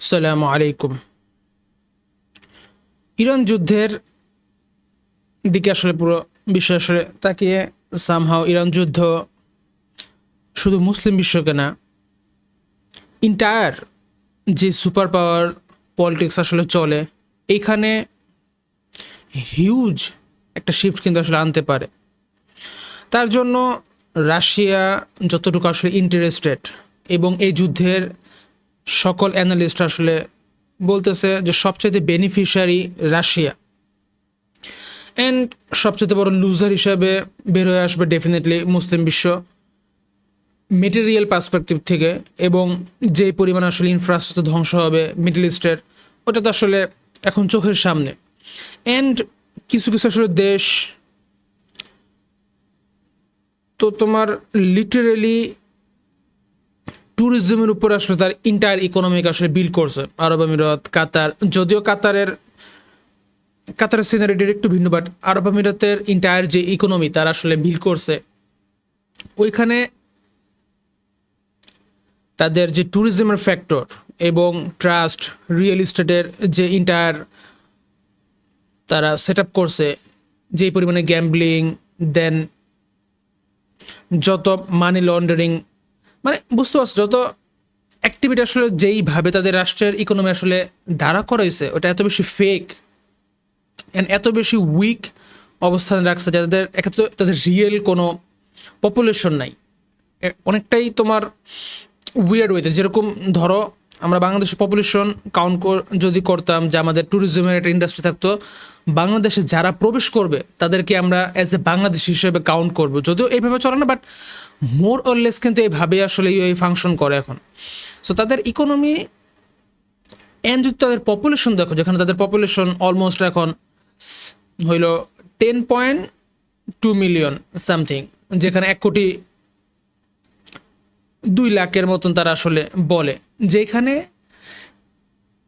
আসসালামু আলাইকুম। ইরান যুদ্ধের দিকে আসলে পুরো বিশ্ব আসলে তাকিয়ে সামহাও ইরান যুদ্ধ শুধু মুসলিম বিশ্বকে না, ইন্টায়ার যে সুপার পাওয়ার পলিটিক্স আসলে চলে, এইখানে হিউজ একটা শিফট কিন্তু আসলে আনতে পারে। তার জন্য রাশিয়া যতটুকু আসলে ইন্টারেস্টেড, এবং এই যুদ্ধের সকল অ্যানালিস্ট আসলে বলতেছে যে সবচেয়ে বেনিফিশিয়ারি রাশিয়া, অ্যান্ড সবচেয়ে বড় লুজার হিসাবে বের হয়ে আসবে ডেফিনেটলি মুসলিম বিশ্ব মেটেরিয়াল পার্সপেক্টিভ থেকে। এবং যে পরিমাণ আসলে ইনফ্রাস্ট্রাকচার ধ্বংস হবে মিডল ইস্টের, ওটা তো আসলে এখন চোখের সামনে। অ্যান্ড কিছু কিছু আসলে দেশ তো তোমার লিটারেলি ট্যুরিজমের উপর আসলে তার ইন্টায়ার ইকোনমিক আসলে বিল্ড করছে। আরব আমিরাত, কাতার, যদিও কাতারের সিনারিটির একটু ভিন্ন, বাট আরব আমিরাতের ইন্টায়ার যে ইকোনমি তার আসলে বিল্ড করছে ওইখানে তাদের যে ট্যুরিজমের ফ্যাক্টর এবং ট্রাস্ট, রিয়েল এস্টেটের যে ইন্টায়ার তারা সেট আপ করছে, যেই পরিমাণে গ্যাম্বলিং, দেন যত মানি লন্ডারিং, মানে বুঝতে পারছো, যত অ্যাক্টিভিটি আসলে যেইভাবে তাদের রাষ্ট্রের ইকোনমি আসলে দাঁড়া করা হয়েছে, ওটা এত বেশি ফেক অ্যান্ড এত বেশি উইক অবস্থান রাখছে, যাদের এক্ষেত্রে তাদের রিয়েল কোনো পপুলেশন নাই। অনেকটাই তোমার উইয়ার্ড ওয়েতে, যেরকম ধরো আমরা বাংলাদেশের পপুলেশন কাউন্ট যদি করতাম, যে আমাদের ট্যুরিজমের একটা ইন্ডাস্ট্রি থাকতো, বাংলাদেশে যারা প্রবেশ করবে তাদেরকে আমরা অ্যাজ এ বাংলাদেশ হিসেবে কাউন্ট করব। যদিও এইভাবে চলে না, বাট মোর অর লেস কিন্তু এইভাবে আসলে এই ফাংশন করে এখন। সো তাদের ইকোনমি অ্যান্ড যদি তাদের পপুলেশন দেখো, যেখানে তাদের পপুলেশন অলমোস্ট এখন হইল 10.2 মিলিয়ন সামথিং, যেখানে 1,02,00,000 মতন তারা আসলে বলে, যেখানে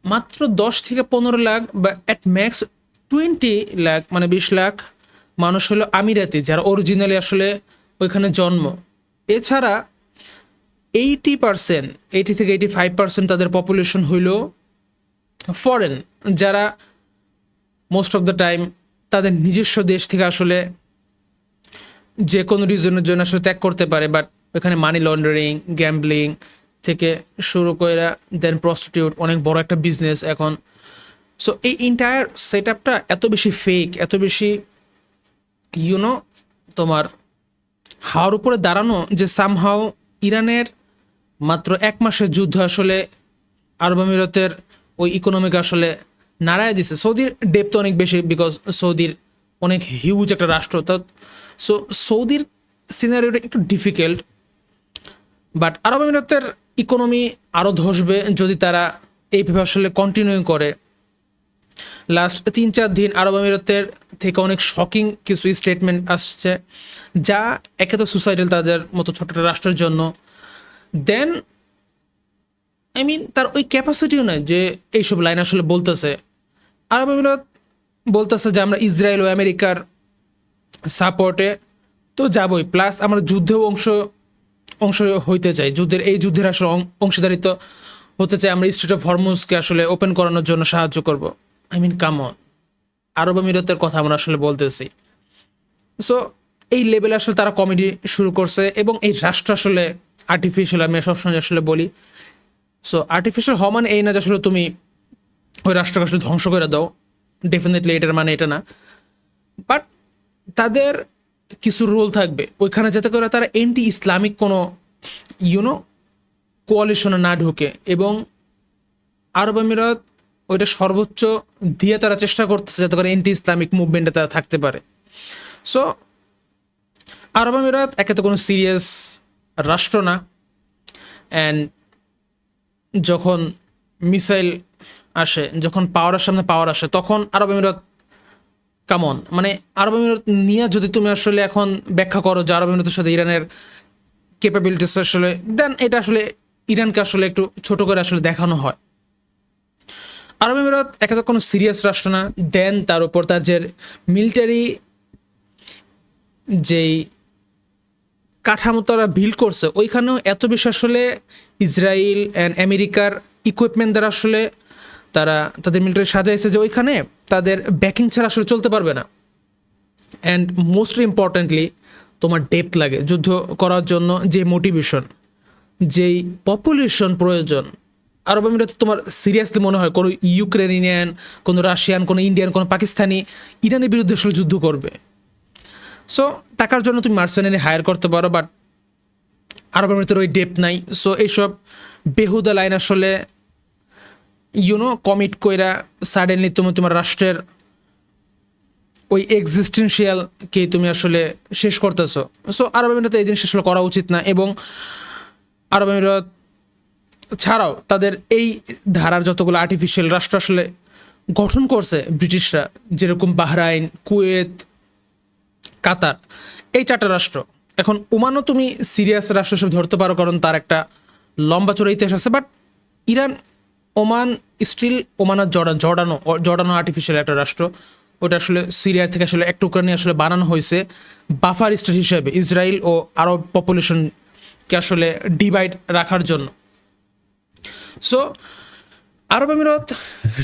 মাত্র 10 থেকে 15 লাখ বা অ্যাট ম্যাক্স 20 লাখ, মানে 20 লাখ মানুষ হলো আমিরাতি, যারা অরিজিনালি আসলে ওইখানে জন্ম। এছাড়া 80%, 80 থেকে 85% তাদের পপুলেশন হইল ফরেন, যারা মোস্ট অফ দ্য টাইম তাদের নিজস্ব দেশ থেকে আসলে যে কোনো রিজনের জন্য আসলে ত্যাগ করতে পারে, বাট ওখানে মানি লন্ডারিং, গ্যাম্বলিং থেকে শুরু করে দেন প্রস্টিটিউট, অনেক বড় একটা বিজনেস এখন। সো এই ইন্টায়ার সেট আপটা এত বেশি ফেক, এত বেশি তোমার হাওয়ার উপরে দাঁড়ানো, যে সামহাও ইরানের মাত্র 1 মাসের যুদ্ধ আসলে আরব আমিরাতের ওই ইকোনমিক আসলে নাড়ায় দিছে। সৌদির ডেপথ অনেক বেশি, বিকজ সৌদির অনেক হিউজ একটা রাষ্ট্র। তো সো সৌদির সিনারিওটা একটু ডিফিকাল্ট, বাট আরব আমিরাতের ইকোনমি আরও ধসবে যদি তারা এইভাবে আসলে কন্টিনিউ করে। লাস্ট 3-4 দিন আরব আমিরাতের থেকে অনেক শকিং কিছু স্টেটমেন্ট আসছে, যা একে তো সুসাইডাল তাদের মতো ছোট একটা রাষ্ট্রের জন্য, দেন তার ওই ক্যাপাসিটিও নয় যে এইসব লাইন আসলে বলতেছে। আরব আমিরাত বলতেছে যে আমরা ইসরায়েল ও আমেরিকার সাপোর্টে তো যাবই, প্লাস আমরা যুদ্ধেও অংশ হইতে চাই, এই যুদ্ধের আসলে অংশীদারিত্ব হতে চাই, আমরা স্ট্রেট অফ হরমুজকে আসলে ওপেন করানোর জন্য সাহায্য করব। কামন, আরব আমিরাতের কথা আমরা আসলে বলতেছি। সো এই লেভেলে আসলে তারা কমেডি শুরু করছে, এবং এই রাষ্ট্র আসলে আর্টিফিশিয়াল, আমি সবসময় আসলে বলি। সো আর্টিফিশিয়াল হওয়া মানে এই না যে আসলে তুমি ওই রাষ্ট্রকে আসলে ধ্বংস করে দাও, ডেফিনেটলি এটার মানে এটা না, বাট তাদের কিছু রুল থাকবে ওইখানে, যাতে করে তারা এন্টি ইসলামিক কোনো কোয়ালিশনে না ঢুকে। এবং আরব আমিরাত ওইটা সর্বোচ্চ দিয়ে তারা চেষ্টা করতেছে যাতে করে এন্টি ইসলামিক মুভমেন্টে তারা থাকতে পারে। সো আরব আমিরাত একে তো কোনো সিরিয়াস রাষ্ট্র না, অ্যান্ড যখন মিসাইল আসে, যখন পাওয়ারের সামনে পাওয়ার আসে, তখন আরব আমিরাত কামন, মানে আরব আমিরাত নিয়ে যদি তুমি আসলে এখন ব্যাখ্যা করো যে আরব আমিরাতের সাথে ইরানের ক্যাপাবিলিটিস আসলে, দেন এটা আসলে ইরানকে আসলে একটু ছোট করে আসলে দেখানো হয়। আরব আমিরাত একে তো কোনো সিরিয়াস রাষ্ট্র না, দেন তার উপর তার যে মিলিটারি যেই কাঠামো তারা বিল্ড করছে, ওইখানেও এত বেশি আসলে ইসরায়েল অ্যান্ড আমেরিকার ইকুইপমেন্ট দ্বারা আসলে তারা তাদের মিলিটারি সাজাইছে যে ওইখানে তাদের ব্যাকিং ছাড়া আসলে চলতে পারবে না। অ্যান্ড মোস্টলি ইম্পর্ট্যান্টলি তোমার ডেপথ লাগে যুদ্ধ করার জন্য, যে মোটিভেশন, যেই পপুলেশন প্রয়োজন। আরব আমিরাতে তোমার সিরিয়াসলি মনে হয় কোনো ইউক্রেনিয়ান, কোনো রাশিয়ান, কোনো ইন্ডিয়ান, কোনো পাকিস্তানি ইরানের বিরুদ্ধে আসলে যুদ্ধ করবে? সো টাকার জন্য তুমি মার্সেনারি হায়ার করতে পারো, বাট আরব আমিরাতের ওই ডেপথ নাই। সো এইসব বেহুদা লাইন আসলে কমিট কইরা সাডেনলি তুমি তোমার রাষ্ট্রের ওই এক্সিস্টেন্সিয়ালকে তুমি আসলে শেষ করতেছো। সো আরব আমিরাতে এই জিনিস আসলে করা উচিত না। এবং আরব আমিরাত ছাড়াও তাদের এই ধারার যতগুলো আর্টিফিশিয়াল রাষ্ট্র আসলে গঠন করছে ব্রিটিশরা, যেরকম বাহরাইন, কুয়েত, কাতার, এই 4টা রাষ্ট্র। এখন ওমানও তুমি সিরিয়াস রাষ্ট্র হিসেবে ধরতে পারো, কারণ তার একটা লম্বা চড়া ইতিহাস আছে। But Iran, Oman, still Oman আর জর্ডানো আর্টিফিশিয়াল একটা রাষ্ট্র। ওটা আসলে সিরিয়ার থেকে আসলে এক টুকরা নিয়ে আসলে বানানো হয়েছে বাফার স্টেট হিসেবে ইসরায়েল ও আরব পপুলেশনকে আসলে ডিভাইড রাখার জন্য। সো আরব আমিরাত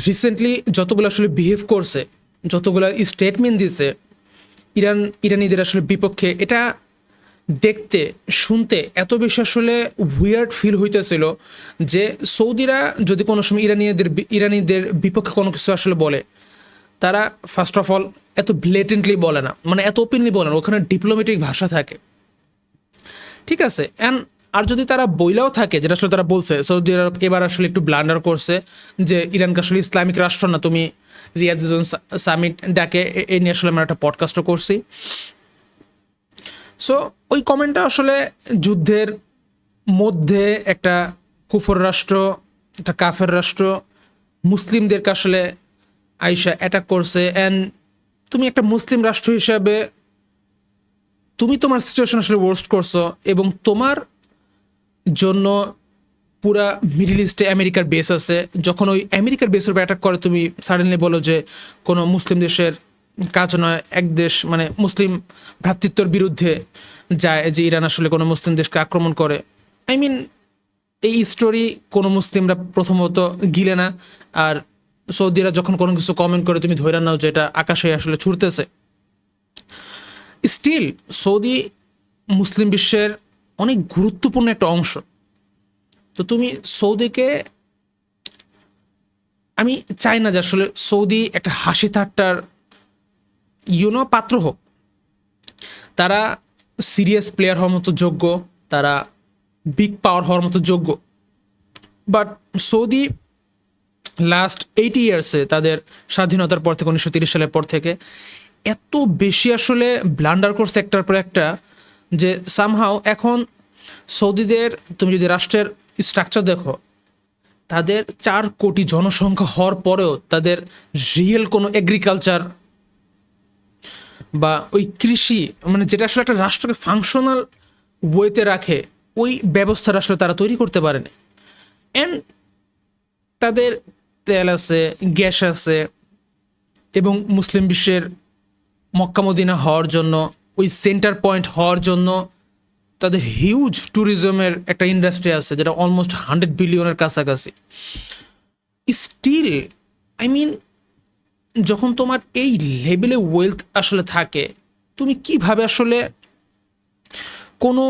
রিসেন্টলি যতগুলো আসলে বিহেভ করছে, যতগুলো স্টেটমেন্ট দিছে ইরানিদের আসলে বিপক্ষে, এটা দেখতে শুনতে এত বেশি আসলে উইয়ার্ড ফিল হইতেছিল যে সৌদিরা যদি কোনো সময় ইরানিদের বিপক্ষে কোনো কিছু আসলে বলে, তারা ফার্স্ট অফ অল এত ব্লেটেন্টলি বলে না, মানে এত ওপেনলি বলে না, ওখানে ডিপ্লোম্যাটিক ভাষা থাকে, ঠিক আছে। আর যদি তারা বইলাও থাকে, যেটা আসলে তারা বলছে, সৌদি আরব এবার আসলে একটু ব্লান্ডার করছে যে ইরানকে আসলে ইসলামিক রাষ্ট্র না, তুমি রিয়াদ সামিট ডাকে, এই নিয়ে আসলে আমরা একটা পডকাস্টও করছি। সো ওই কমেন্টটা আসলে যুদ্ধের মধ্যে একটা কুফর রাষ্ট্র, একটা কাফের রাষ্ট্র মুসলিমদেরকে আসলে আইসা অ্যাটাক করছে। অ্যান্ড তুমি একটা মুসলিম রাষ্ট্র হিসাবে তুমি তোমার সিচুয়েশন আসলে ওয়ার্স্ট করছো, এবং তোমার জন্য পুরা মিডল ইস্টে আমেরিকার বেস আছে। যখন ওই আমেরিকার বেসের উপর অ্যাটাক করে, তুমি সাডেনলি বলো যে কোনো মুসলিম দেশের কাজ নয়, এক দেশ মানে মুসলিম ভ্রাতৃত্বর বিরুদ্ধে যায় যে ইরান আসলে কোনো মুসলিম দেশকে আক্রমণ করে। আই মিন এই স্টোরি কোনো মুসলিমরা প্রথমত গিলে না, আর সৌদিরা যখন কোনো কিছু কমেন্ট করে তুমি ধরে নাও যে এটা আকাশে আসলে ছুটতেছে। স্টিল সৌদি মুসলিম বিশ্বের অনেক গুরুত্বপূর্ণ একটা অংশ। তো তুমি সৌদিকে, আমি চাই না যে আসলে সৌদি একটা হাসি ঠাট্টার পাত্র হোক। তারা সিরিয়াস প্লেয়ার হওয়ার মতো যোগ্য, তারা বিগ পাওয়ার হওয়ার মতো যোগ্য। বাট সৌদি লাস্ট 80 ইয়ার্সে, তাদের স্বাধীনতার পর থেকে 1930 সালের পর থেকে এত বেশি আসলে ব্লান্ডার করছে একটার পর একটা, যে সামহাও এখন সৌদিদের তুমি যদি রাষ্ট্রের স্ট্রাকচার দেখো, তাদের 4 কোটি জনসংখ্যা হওয়ার পরেও তাদের রিয়েল কোনো এগ্রিকালচার বা ওই কৃষি, মানে যেটা আসলে একটা রাষ্ট্রকে ফাংশনাল ওয়েতে রাখে, ওই ব্যবস্থাটা আসলে তারা তৈরি করতে পারেনি। অ্যান্ড তাদের তেল আছে, গ্যাস আছে, এবং মুসলিম বিশ্বের মক্কা মদিনা হওয়ার জন্য, ওই সেন্টার পয়েন্ট হওয়ার জন্য তাদের হিউজ ট্যুরিজমের একটা ইন্ডাস্ট্রি আছে, যেটা অলমোস্ট 100 বিলিয়নের কাছাকাছি। স্টিল আই মিন, যখন তোমার এই লেভেলে ওয়েলথ আসলে থাকে, তুমি কিভাবে আসলে কোনো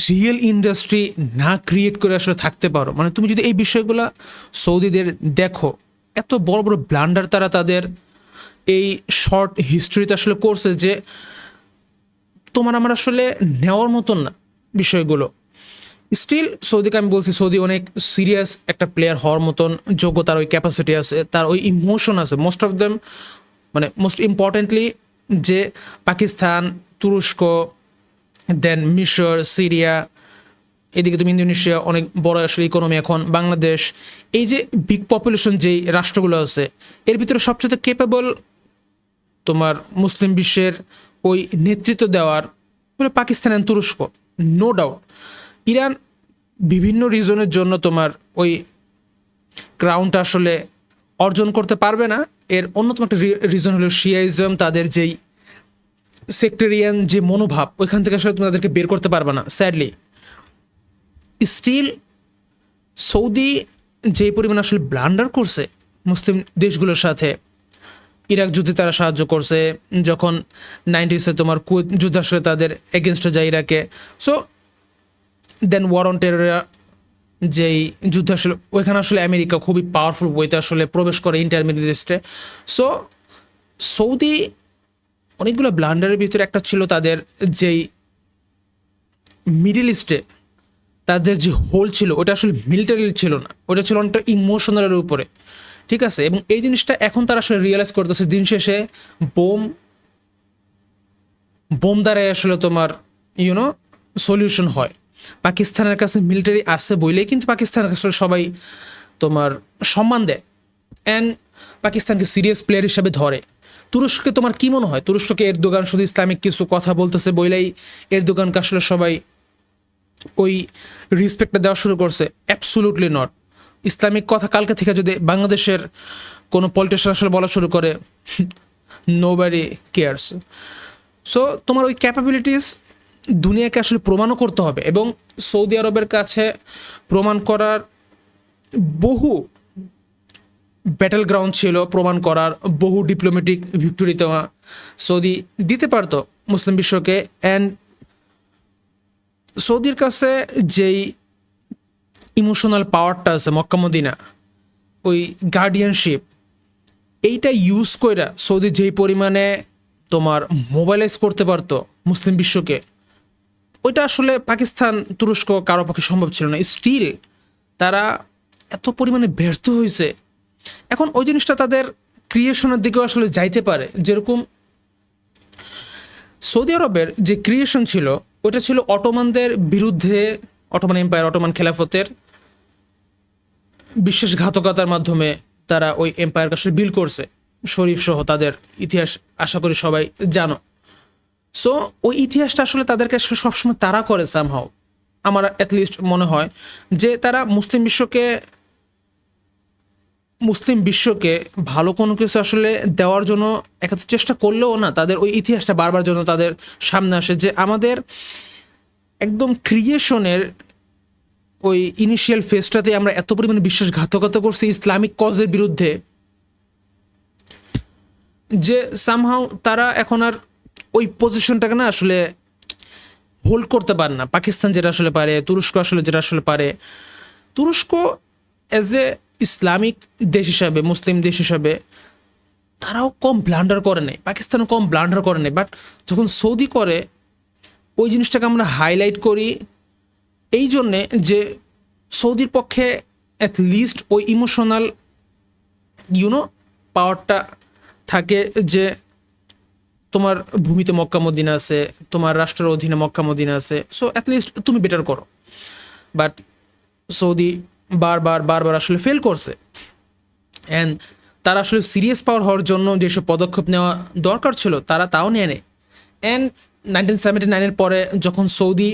রিয়েল ইন্ডাস্ট্রি না ক্রিয়েট করে আসলে থাকতে পারো? মানে তুমি যদি এই বিষয়গুলো সৌদিদের দেখো, এত বড় বড় ব্লান্ডার তারা তাদের এই শর্ট হিস্ট্রিতে আসলে করছে, যে তোমার আমার আসলে নেওয়ার মতন না বিষয়গুলো। স্টিল সৌদিকে আমি বলছি, সৌদি অনেক সিরিয়াস একটা প্লেয়ার হওয়ার মতন যোগ্যতার ওই ক্যাপাসিটি আছে, তার ওই ইমোশন আছে। মোস্ট অফ দেম, মানে মোস্ট ইম্পর্টেন্টলি, যে পাকিস্তান, তুরস্ক, দেন মিশর, সিরিয়া, এদিকে তুমি ইন্দোনেশিয়া, অনেক বড় আসলে ইকোনমি এখন, বাংলাদেশ, এই যে বিগ পপুলেশন যেই রাষ্ট্রগুলো আছে, এর ভিতরে সবচেয়ে কেপেবল তোমার মুসলিম বিশ্বের ওই নেতৃত্ব দেওয়ার বলে পাকিস্তান অ্যান্ড তুরস্ক, নো ডাউট। ইরান বিভিন্ন রিজনের জন্য তোমার ওই ক্রাউনটা আসলে অর্জন করতে পারবে না। এর অন্যতম একটা রিজন হলো শিয়াইজম, তাদের যেই সেক্টেরিয়ান যে মনোভাব, ওইখান থেকে আসলে তুমি তাদেরকে বের করতে পারবে না, স্যাডলি। স্টিল সৌদি যে পরিমাণ আসলে ব্লান্ডার করছে মুসলিম দেশগুলোর সাথে, ইরাক যুদ্ধে তারা সাহায্য করছে, যখন 90s তোমার কুয়েত যুদ্ধ আসলে তাদের এগেনস্টে যায় ইরাকে। So then war on terror যেই যুদ্ধ আসলে ওইখানে আসলে আমেরিকা খুবই পাওয়ারফুল ওয়েতে আসলে প্রবেশ করে ইন্টার মিডল ইস্টে। সো সৌদি অনেকগুলো ব্লান্ডারের ভিতরে একটা ছিল তাদের যেই মিডল ইস্টে তাদের যে হোল ছিল ওটা আসলে মিলিটারি ছিল না, ওটা ছিল অনেকটা ইমোশনালের উপরে, ঠিক আছে। এবং এই জিনিসটা এখন তারা আসলে রিয়েলাইজ করতেছে দিন শেষে বোম বোম দ্বারাই আসলে তোমার সলিউশন হয়। পাকিস্তানের কাছে মিলিটারি আছে বইলেই কিন্তু পাকিস্তানের কাছে সবাই তোমার সম্মান দেয় অ্যান্ড পাকিস্তানকে সিরিয়াস প্লেয়ার হিসাবে ধরে। তুরস্ককে তোমার কি মনে হয় তুরস্ককে এরদোগান শুধু ইসলামিক কিছু কথা বলতেছে বইলেই এরদোগানকে আসলে সবাই ওই রেসপেক্টটা দেওয়া শুরু করছে? Absolutely not. ইসলামিক কথা কালকে থেকে যদি বাংলাদেশের কোনো পলিটিশিয়ান আসলে বলা শুরু করে, নোবডি কেয়ারস। সো তোমার ওই ক্যাপাবিলিটিস দুনিয়াকে আসলে প্রমাণও করতে হবে, এবং সৌদি আরবের কাছে প্রমাণ করার বহু ব্যাটেল গ্রাউন্ড ছিল, প্রমাণ করার বহু ডিপ্লোম্যাটিক ভিক্টোরি তোমার সৌদি দিতে পারতো মুসলিম বিশ্বকে। অ্যান্ড সৌদির কাছে যেই ইমোশনাল পাওয়ারটা আছে মক্কা মদিনা, ওই গার্ডিয়ানশিপ, এইটা ইউজ করে সৌদি যেই পরিমাণে তোমার মোবাইলাইজ করতে পারতো মুসলিম বিশ্বকে, ওইটা আসলে পাকিস্তান তুরস্ক কারো পক্ষে সম্ভব ছিল না। স্টিল তারা এত পরিমাণে ব্যর্থ হয়েছে। এখন ওই জিনিসটা তাদের ক্রিয়েশনের দিকেও আসলে যাইতে পারে। যেরকম সৌদি আরবের যে ক্রিয়েশন ছিল ওটা ছিল অটোমানদের বিরুদ্ধে, অটোমান এম্পায়ার, অটোমান খেলাফতের বিশ্বাসঘাতকতার মাধ্যমে তারা ওই এম্পায়ারকে আসলে বিল করছে, শরীফ সহ তাদের ইতিহাস আশা করি সবাই জানো। সো ওই ইতিহাসটা আসলে তাদেরকে আসলে সবসময় তারা করে সামহাও, আমার অ্যাটলিস্ট মনে হয় যে তারা মুসলিম বিশ্বকে ভালো কোনো কিছু আসলে দেওয়ার জন্য একান্ত চেষ্টা করলেও না, তাদের ওই ইতিহাসটা বারবার জন্য তাদের সামনে আসে যে আমাদের একদম ক্রিয়েশনের ওই ইনিশিয়াল ফেজটাতে আমরা এত পরিমাণে বিশ্বাসঘাতকতা করছি ইসলামিক কজের বিরুদ্ধে যে সামহাও তারা এখন আর ওই পজিশনটাকে না আসলে হোল্ড করতে পারে না। পাকিস্তান যেটা আসলে পারে, তুরস্ক আসলে যেটা আসলে পারে, তুরস্ক অ্যাজ এ ইসলামিক দেশ হিসাবে, মুসলিম দেশ হিসাবে তারাও কম ব্লান্ডার করে নেই, পাকিস্তানও কম ব্লান্ডার করে নেই। বাট যখন সৌদি করে ওই জিনিসটাকে আমরা হাইলাইট করি এই জন্যে যে সৌদির পক্ষে অ্যাট লিস্ট ওই ইমোশনাল পাওয়ারটা থাকে যে তোমার ভূমিতে মক্কা মদিনা আছে, তোমার রাষ্ট্রের অধীনে মক্কা মদিনা আছে, সো অ্যাটলিস্ট তুমি বেটার করো। বাট সৌদি বারবার আসলে ফেল করছে। অ্যান্ড তারা আসলে সিরিয়াস পাওয়ার হওয়ার জন্য যেসব পদক্ষেপ নেওয়া দরকার ছিল তারা তাও নেয় নেই। অ্যান্ড 1979 পরে যখন সৌদি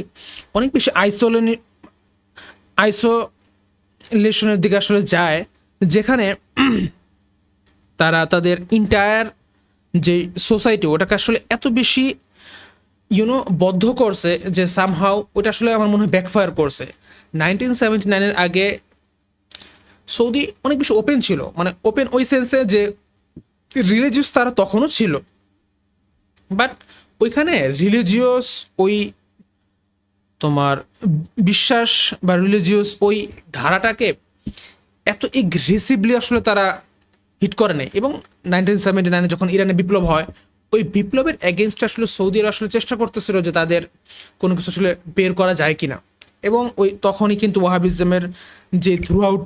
অনেক বেশি আইসোলেশনের দিকে আসলে যায়, যেখানে তারা তাদের ইন্টায়ার যে সোসাইটি ওটাকে আসলে এত বেশি বদ্ধ করছে যে সামহাও ওটা আসলে আমার মনে হয় ব্যাকফায়ার করছে। 1979 আগে সৌদি অনেক বেশি ওপেন ছিল, মানে ওপেন ওই সেন্সে যে রিলিজিয়াস তারা তখনও ছিল, বাট ওইখানে রিলিজিয়াস ওই তোমার বিশ্বাস বা রিলিজিয়াস ওই ধারাটাকে এত এগ্রেসিভলি আসলে তারা হিট করে নেয়। এবং 1979 যখন ইরানে বিপ্লব হয়, ওই বিপ্লবের এগেনস্টে আসলে সৌদিরা আসলে চেষ্টা করতেছিল যে তাদের কোনো কিছু আসলে বের করা যায় কিনা। এবং ওই তখনই কিন্তু ওয়াহাবিজমের যে থ্রু আউট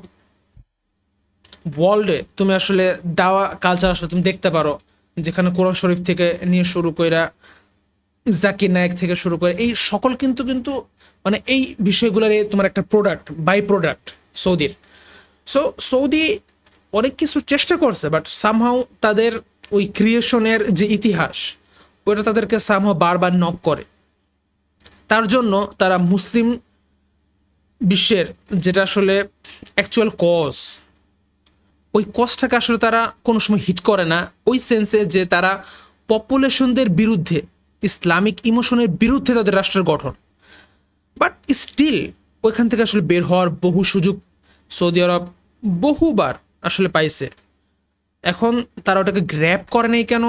ওয়ার্ল্ডে তুমি আসলে দাওয়া কালচার আসলে তুমি দেখতে পারো, যেখানে কোরআন শরীফ থেকে নিয়ে শুরু করে জাকির নায়েক থেকে শুরু করে এই সকল কিন্তু মানে এই বিষয়গুলোর তোমার একটা প্রোডাক্ট, বাই প্রোডাক্ট সৌদির। সো সৌদি অনেক কিছু চেষ্টা করছে, বাট সামহাও তাদের ওই ক্রিয়েশনের যে ইতিহাস ওটা তাদেরকে সামহাও বারবার নক করে। তার জন্য তারা মুসলিম বিশ্বের যেটা আসলে অ্যাকচুয়াল কজ, ওই কজটাকে আসলে তারা কোনো সময় হিট করে না, ওই সেন্সে যে তারা পপুলেশনদের বিরুদ্ধে, ইসলামিক ইমোশনের বিরুদ্ধে তাদের রাষ্ট্রের গঠন। বাট স্টিল ওইখান থেকে আসলে বের হওয়ার বহু সুযোগ সৌদি আরব বহুবার আসলে পাইছে। এখন তারা ওটাকে গ্র্যাব করে নাই কেন